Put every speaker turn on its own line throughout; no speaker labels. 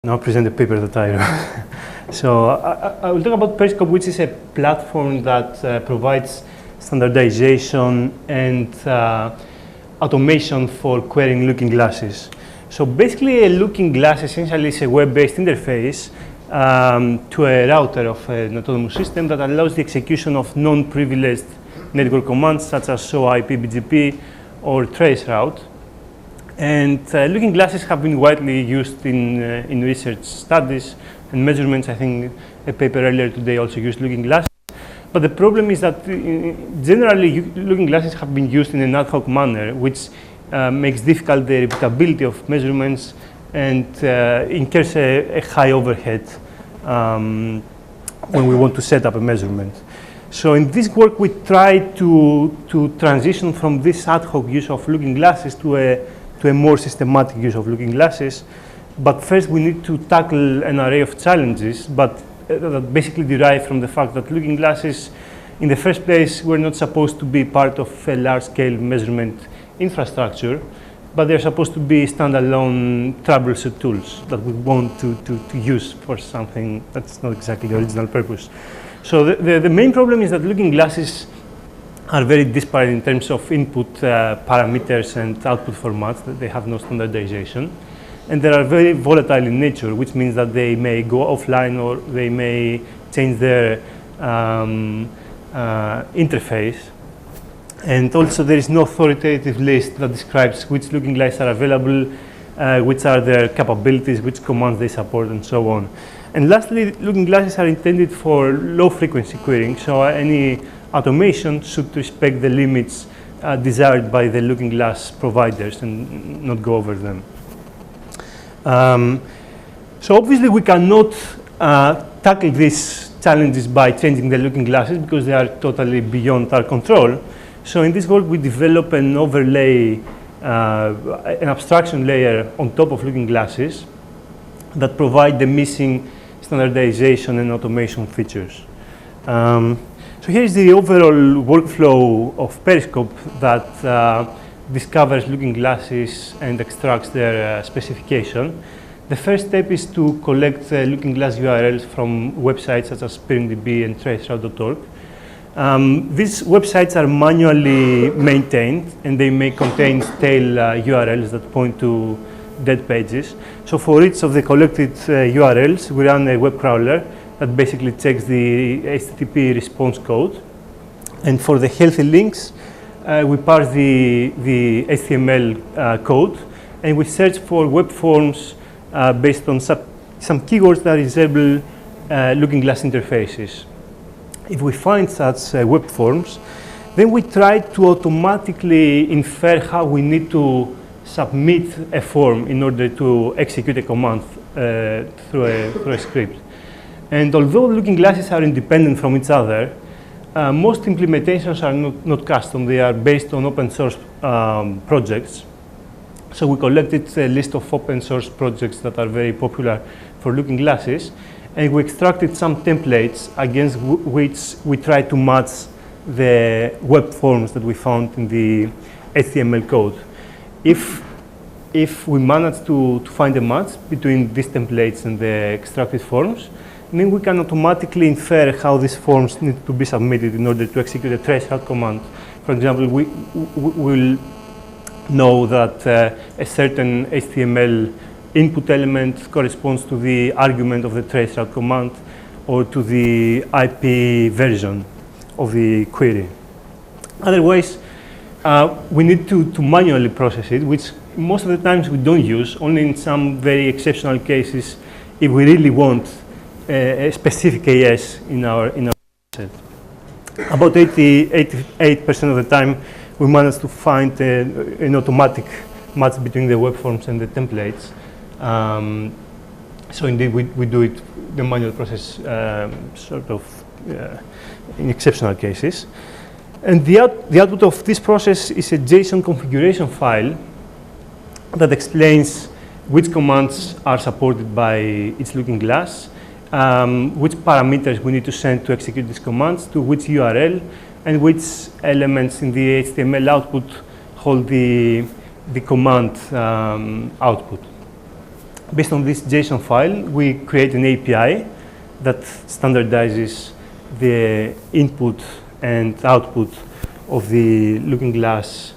Now present the paper that I wrote. So I will talk about Periscope, which is a platform that provides standardization and automation for querying looking glasses. So basically, a looking glass essentially is a web-based interface to a router of an autonomous system that allows the execution of non-privileged network commands such as show IP, BGP, or traceroute. And looking glasses have been widely used in research studies and measurements. I think a paper earlier today also used looking glasses. But the problem is that generally looking glasses have been used in an ad hoc manner, which makes difficult the repeatability of measurements and incurs a high overhead when we want to set up a measurement. So in this work, we try to transition from this ad hoc use of looking glasses to a more systematic use of looking glasses. But first, we need to tackle an array of challenges, but that basically derive from the fact that looking glasses, in the first place, were not supposed to be part of a large-scale measurement infrastructure, but they're supposed to be standalone troubleshoot tools that we want to use for something that's not exactly the original purpose. So the main problem is that looking glasses are very disparate in terms of input parameters and output formats. That they have no standardization. And they are very volatile in nature, which means that they may go offline or they may change their interface. And also there is no authoritative list that describes which looking glasses are available, which are their capabilities, which commands they support, and so on. And lastly, looking glasses are intended for low-frequency querying, so any automation should respect the limits desired by the looking glass providers and not go over them. So obviously we cannot tackle these challenges by changing the looking glasses because they are totally beyond our control. So in this work we develop an overlay, an abstraction layer on top of looking glasses that provide the missing standardization and automation features. So here's the overall workflow of Periscope that discovers looking glasses and extracts their specification. The first step is to collect looking glass URLs from websites such as PeringDB and traceroute.org. These websites are manually maintained and they may contain stale URLs that point to dead pages. So for each of the collected URLs, we run a web crawler that basically checks the HTTP response code. And for the healthy links, we parse the HTML code and we search for web forms based on some keywords that resemble looking glass interfaces. If we find such web forms, then we try to automatically infer how we need to submit a form in order to execute a command through a script. And although looking glasses are independent from each other, most implementations are not custom. They are based on open source projects. So we collected a list of open source projects that are very popular for looking glasses, and we extracted some templates against which we try to match the web forms that we found in the HTML code. If we manage to find a match between these templates and the extracted forms, then we can automatically infer how these forms need to be submitted in order to execute a traceroute command. For example, we will know that a certain HTML input element corresponds to the argument of the traceroute command or to the IP version of the query. Otherwise, we need to manually process it, which most of the times we don't use, only in some very exceptional cases if we really want a specific AS in our set. About 88% of the time, we manage to find an automatic match between the web forms and the templates. So indeed, we do it, the manual process, sort of in exceptional cases. And the output of this process is a JSON configuration file that explains which commands are supported by each looking glass, which parameters we need to send to execute these commands, to which URL, and which elements in the HTML output hold the command output. Based on this JSON file, we create an API that standardizes the input and output of the Looking Glass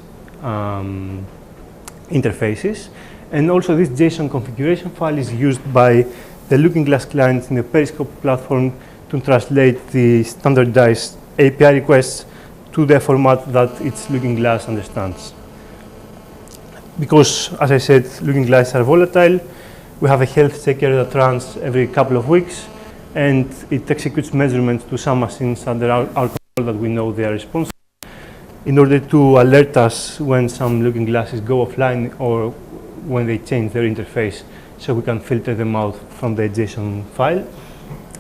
interfaces. And also this JSON configuration file is used by the Looking Glass client in the Periscope platform to translate the standardized API requests to the format that its Looking Glass understands. Because, as I said, Looking Glasses are volatile, we have a health checker that runs every couple of weeks, and it executes measurements to some machines under our control that we know they are responsive, in order to alert us when some Looking Glasses go offline or when they change their interface, so we can filter them out from the JSON file.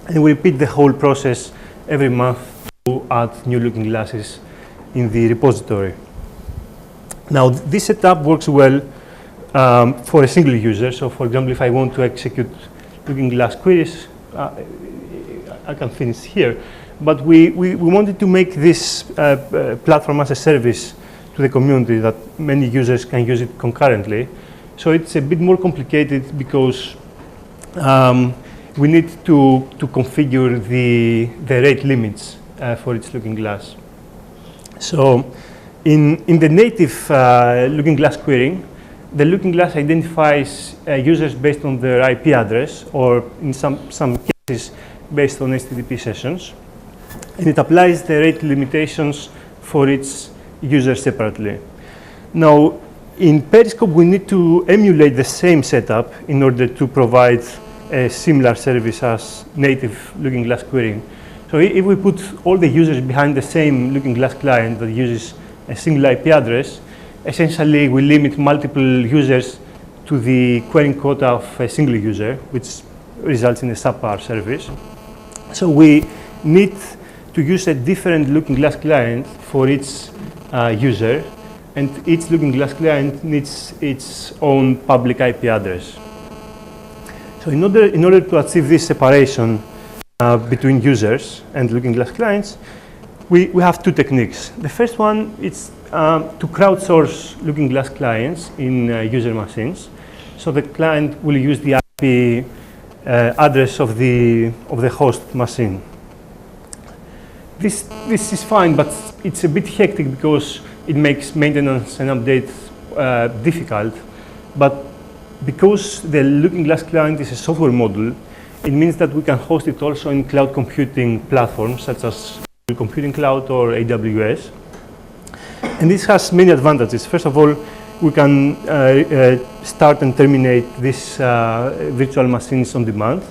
And we repeat the whole process every month to add new Looking Glasses in the repository. Now, this setup works well for a single user. So, for example, if I want to execute Looking Glass queries, I can finish here. But we wanted to make this platform as a service to the community, that many users can use it concurrently. So it's a bit more complicated because we need to configure the rate limits for each Looking Glass. So in the native Looking Glass querying, the Looking Glass identifies users based on their IP address, or in some cases based on HTTP sessions, and it applies the rate limitations for each user separately. Now, in Periscope, we need to emulate the same setup in order to provide a similar service as native Looking Glass querying. So if we put all the users behind the same Looking Glass client that uses a single IP address, essentially we limit multiple users to the querying quota of a single user, which results in a subpar service. So we need to use a different Looking Glass client for each user, and each Looking Glass client needs its own public IP address. So in order to achieve this separation between users and Looking Glass clients, we have two techniques. The first one is to crowdsource Looking Glass clients in user machines. So the client will use the IP address of the host machine. This is fine, but it's a bit hectic because it makes maintenance and updates difficult. But because the Looking Glass client is a software module, it means that we can host it also in cloud computing platforms such as Google Computing Cloud or AWS. And this has many advantages. First of all, we can start and terminate these virtual machines on demand.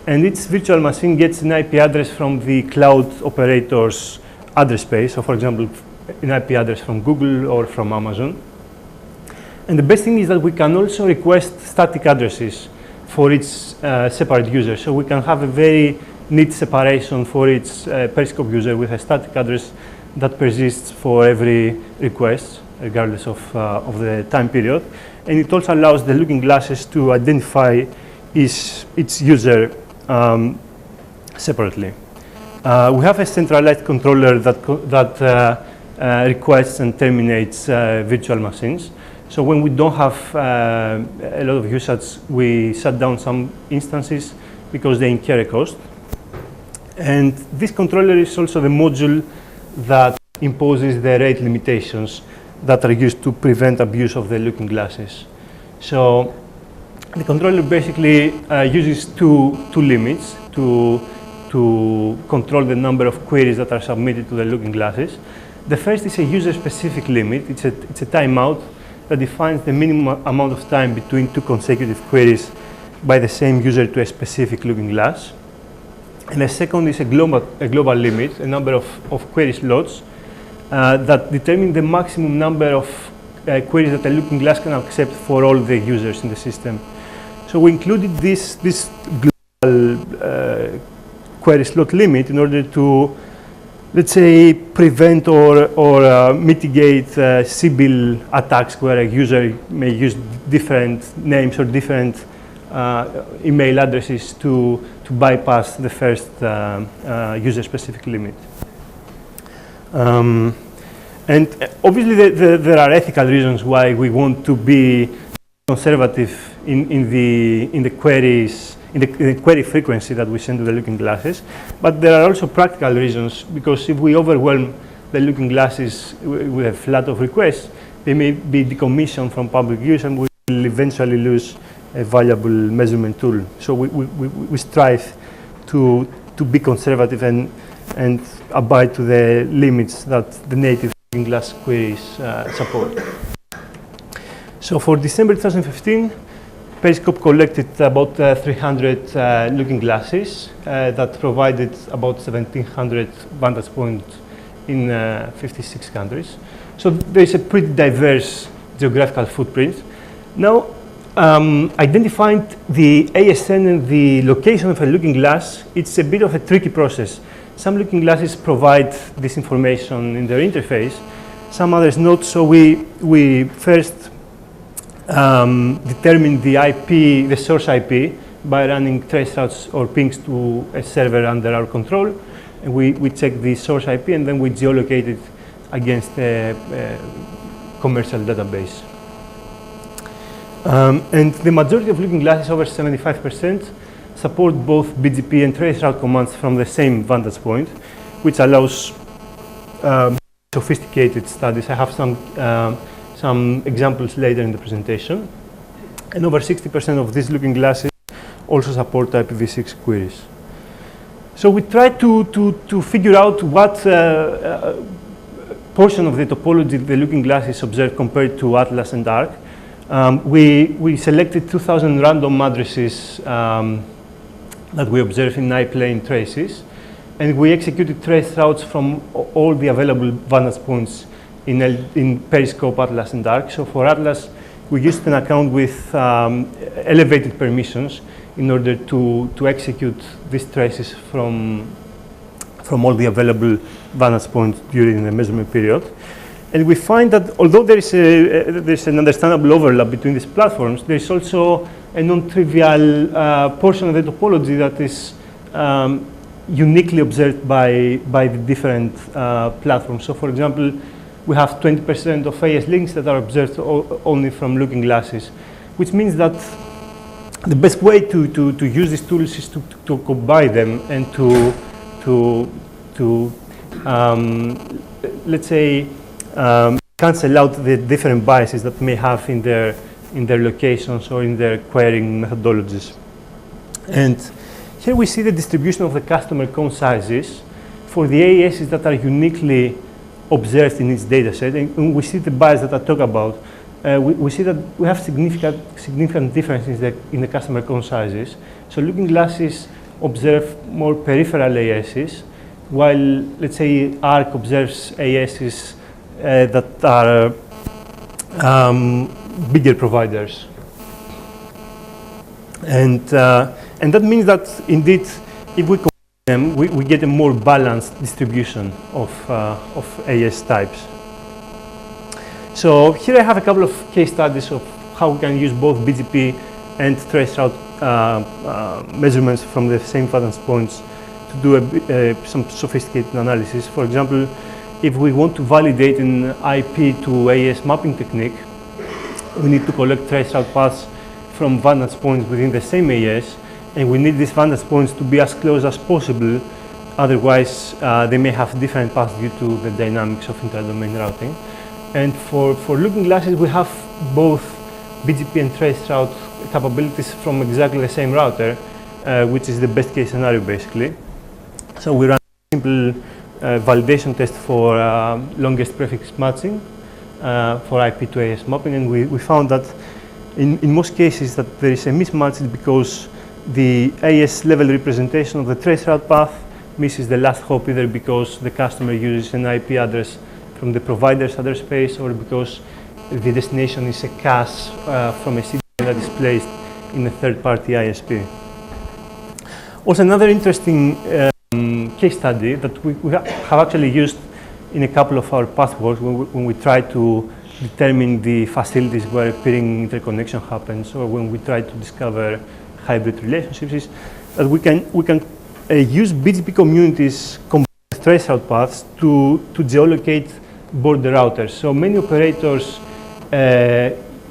And each virtual machine gets an IP address from the cloud operator's address space. So, for example, an IP address from Google or from Amazon. And the best thing is that we can also request static addresses for each separate user. So we can have a very neat separation for each Periscope user with a static address that persists for every request, regardless of the time period. And it also allows the Looking Glasses to identify each user separately. We have a centralized controller that requests and terminates virtual machines. So when we don't have a lot of usage, we shut down some instances because they incur a cost. And this controller is also the module that imposes the rate limitations that are used to prevent abuse of the Looking Glasses. So the controller basically uses two limits to control the number of queries that are submitted to the Looking Glasses. The first is a user-specific limit. It's a timeout that defines the minimum amount of time between two consecutive queries by the same user to a specific Looking Glass. And the second is a global limit, a number of query slots that determine the maximum number of queries that a Looking Glass can accept for all the users in the system. So we included this global query slot limit in order to, let's say, prevent or mitigate Sybil attacks where a user may use different names or different email addresses to bypass the first user-specific limit. And obviously there are ethical reasons why we want to be conservative in the queries, in the query frequency that we send to the looking glasses. But there are also practical reasons, because if we overwhelm the looking glasses with a flood of requests, they may be decommissioned from public use, and we will eventually lose a valuable measurement tool. So we strive to be conservative and abide to the limits that the native looking glass queries support. So for December 2015, Periscope collected about 300 looking glasses that provided about 1,700 vantage points in 56 countries. So there is a pretty diverse geographical footprint. Now, identifying the ASN and the location of a looking glass, it's a bit of a tricky process. Some looking glasses provide this information in their interface, some others not. So we first determine the IP, the source IP, by running trace routes or pings to a server under our control. And we check the source IP, and then we geolocate it against a commercial database. And the majority of looking glasses, over 75%, support both BGP and trace route commands from the same vantage point, which allows sophisticated studies. I have some examples later in the presentation. And over 60% of these looking glasses also support IPv6 queries. So we try to figure out what portion of the topology the looking glasses observe compared to Atlas and ARC. We selected 2,000 random addresses that we observe in I-plane traces, and we executed trace routes from all the available vantage points in Periscope, Atlas, and ARC. So for Atlas, we used an account with elevated permissions in order to execute these traces from all the available vantage points during the measurement period. And we find that although there's an understandable overlap between these platforms, there's also a non-trivial portion of the topology that is uniquely observed by the different platforms. So for example, we have 20% of AS links that are observed only from looking glasses, which means that the best way to use these tools is to combine them and to let's say, cancel out the different biases that may have in their locations or in their querying methodologies. And here we see the distribution of the customer cone sizes for the AESs that are uniquely observed in each data set. And we see the bias that I talk about. We see that we have significant differences in the customer cone sizes. So looking glasses observe more peripheral AESs, while, let's say, ARC observes AESs that are bigger providers. And that means that, indeed, if we combine them, we get a more balanced distribution of AES types. So here I have a couple of case studies of how we can use both BGP and trace route measurements from the same vantage points to do some sophisticated analysis. For example, if we want to validate an IP to AES mapping technique, we need to collect trace route paths from vantage points within the same AES, and we need these vantage points to be as close as possible. Otherwise, they may have different paths due to the dynamics of inter-domain routing. And for looking glasses, we have both BGP and trace route capabilities from exactly the same router, which is the best case scenario, basically. So we run a simple validation test for longest prefix matching for IP to AES mapping, and we found that in most cases that there is a mismatch because the AES level representation of the trace route path misses the last hop, either because the customer uses an IP address from the provider's address space, or because the destination is a cache from a CDN that is placed in a third-party ISP. Also, another interesting case study that we have actually used in a couple of our past works when we try to determine the facilities where peering interconnection happens, or when we try to discover hybrid relationships, is that we can use BGP communities combined with trace route paths to geolocate border routers. So many operators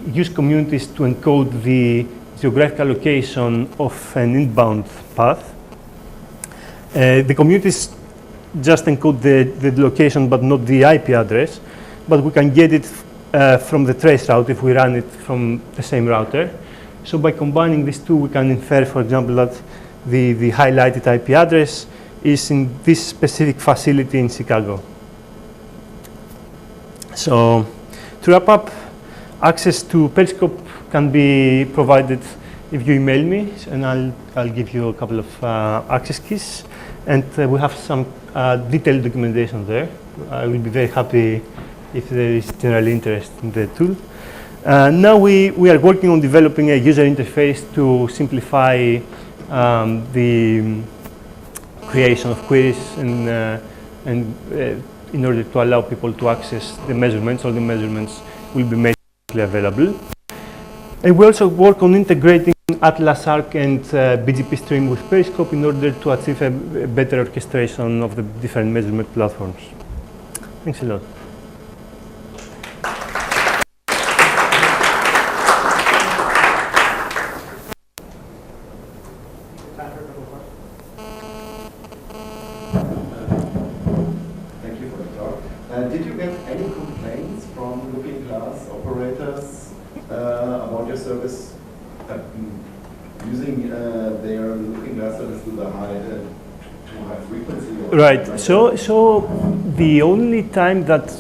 use communities to encode the geographical location of an inbound path. The communities just encode the location, but not the IP address. But we can get it from the trace route if we run it from the same router. So by combining these two, we can infer, for example, that the highlighted IP address is in this specific facility in Chicago. So to wrap up, access to Periscope can be provided if you email me, and I'll give you a couple of access keys. And we have some detailed documentation there. I will be very happy if there is general interest in the tool. Now we are working on developing a user interface to simplify the creation of queries and in order to allow people to access the measurements. All the measurements will be made available. And we also work on integrating Atlas Arc and BGP Stream with Periscope in order to achieve a better orchestration of the different measurement platforms. Thanks a lot.
Thank you for the talk. Did you get any complaints from looking glass operators about your service using their looking glass service to the high frequency?
Right. So the only time that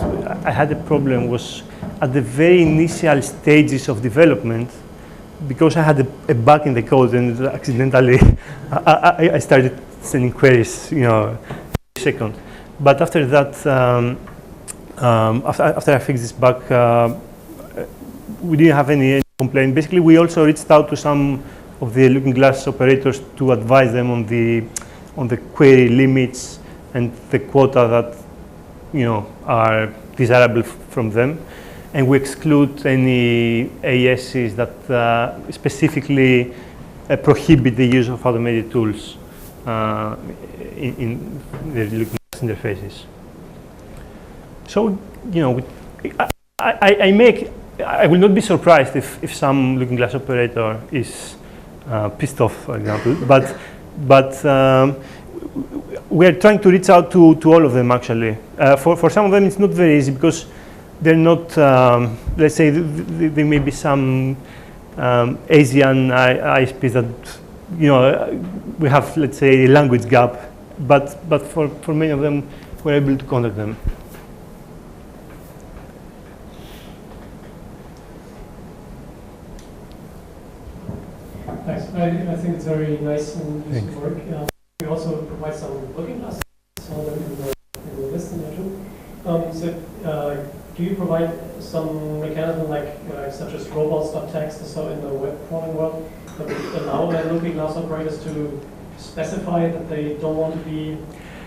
I had a problem was at the very initial stages of development, because I had a bug in the code and accidentally I started sending queries, a second. But after that, after I fixed this bug, we didn't have any complaint. Basically, we also reached out to some of the looking glass operators to advise them on the query limits and the quota that are desirable from them, and we exclude any ASs that specifically prohibit the use of automated tools in the looking glass interfaces. So I will not be surprised if some looking glass operator is pissed off, for example, but we are trying to reach out to all of them, actually. For some of them, it's not very easy because they're not, let's say, there may be some Asian ISPs that, we have, let's say, a language gap, but for many of them, we're able to contact them.
Thanks. I think it's very nice and useful work. We also provide some looking glasses, some of them in the list in the do you provide some mechanism such as robots.txt, so in the web crawling world, that would allow looking glass operators to specify that they don't want to be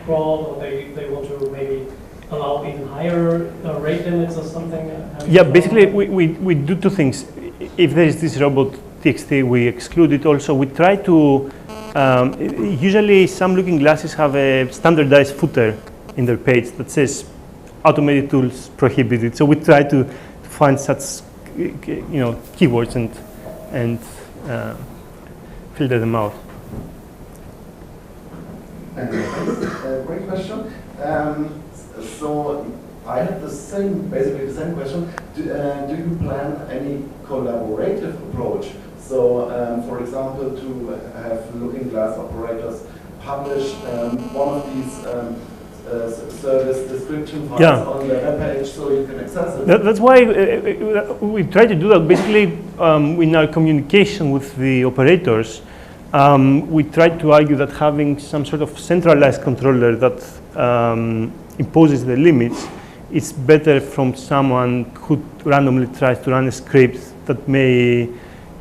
crawled, or they want to maybe allow even higher rate limits or something?
Yeah, basically we do two things. If there is this robot.txt, we exclude it. Also, we try to, usually some looking glasses have a standardized footer in their page that says automated tools prohibited. So we try to find such, keywords and filter them out.
Great question. So I have basically the same question. Do you plan any collaborative approach? So, for example, to have looking glass operators publish one of these service description files on the web page so you can access it?
That's why we try to do that. Basically, in our communication with the operators, we try to argue that having some sort of centralized controller that imposes the limits is better from someone who randomly tries to run a script that may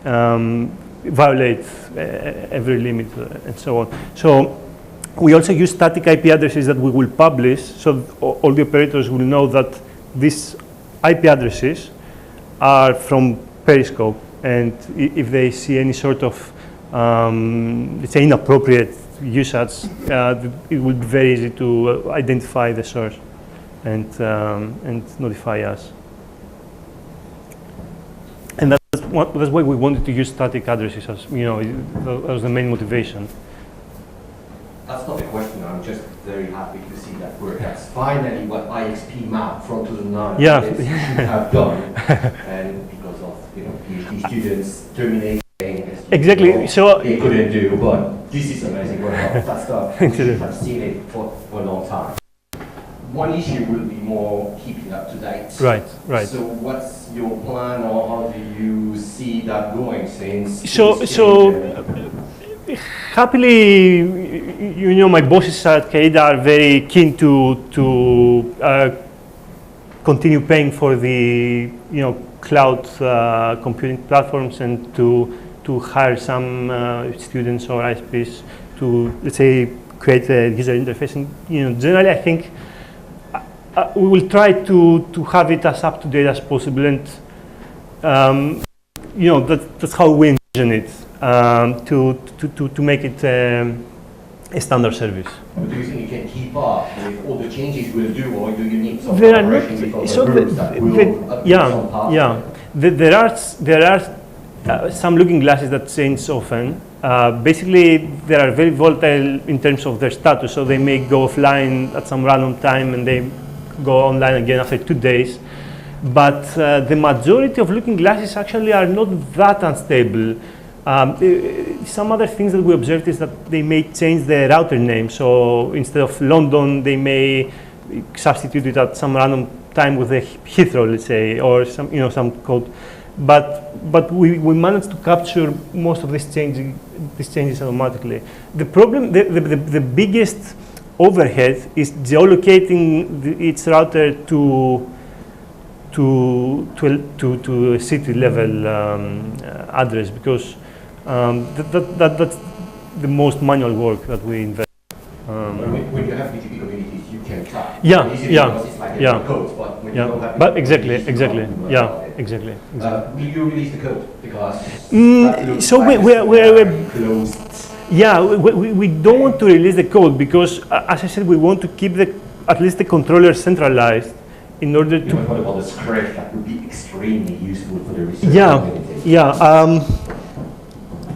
violate every limit and so on. So we also use static IP addresses that we will publish, so all the operators will know that these IP addresses are from Periscope, and if they see any sort of, let's say, inappropriate usage, it will be very easy to identify the source and notify us. And that's why we wanted to use static addresses as, you know, that was the main motivation.
That's not a question. I'm just very happy to see that work. That's finally what IXP map from 2009 have done, and because of, you know, PhD students terminating.
Exactly.
You know,
so
they couldn't do, but this is amazing work. That stuff. I've seen it for a long time. One issue will be more keeping up to date.
Right.
So what's your plan, or how do you see that going? Since
happily, you know, my bosses at CAIDA are very keen to continue paying for the, you know, cloud computing platforms, and to hire some students or ISPs to, let's say, create a user interface. And, you know, generally, I think we will try to have it as up to date as possible, and you know, that's how we envision it, to make it a standard service.
But do you think you can keep up with all the changes we'll do, or do you need some
There are
collaboration
not,
with
so
other groups that will
there are some looking glasses that change often. Basically, they are very volatile in terms of their status, so they may go offline at some random time and they go online again after 2 days. But the majority of looking glasses actually are not that unstable. Some other things that we observed is that they may change the router name. So instead of London, they may substitute it at some random time with a Heathrow, let's say, or some, you know, some code. But we managed to capture most of these changes automatically. The problem, the biggest overhead is geolocating its router to a city level address, because that's the most manual work that we invest.
When you have BGP communities, you can track.
Yeah,
because it's like a code, but when you don't have
but
BGP
exactly.
communities, will you release the code? Because
so
like
we're
closed.
Yeah, we don't want to release the code because, as I said, we want to keep at least the controller centralized in order to.
What about the script? That would be extremely useful for the research community.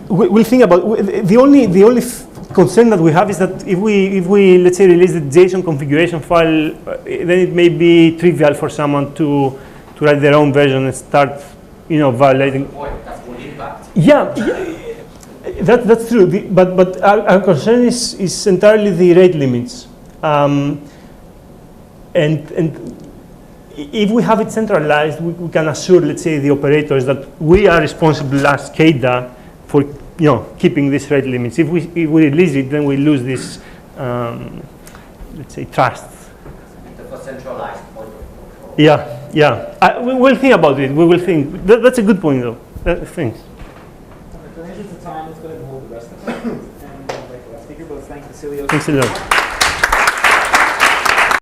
We'll think about the only concern that we have is that if we let's say release the JSON configuration file, then it may be trivial for someone to write their own version and start, you know, violating.
That's more impact.
Yeah, that's true. But our concern is entirely the rate limits, and if we have it centralized, we can assure, let's say, the operators that we are responsible as CAIDA for, you know, keeping these rate limits. If we release it, then we lose this, let's say, trust.
The centralized point of control.
Yeah. We will think about it. We will think. That's a good point, though. Thanks.
In the interest of time, let's go ahead and hold the rest of it. And I'd like to speaker both thank Vasileios.
Thanks a lot.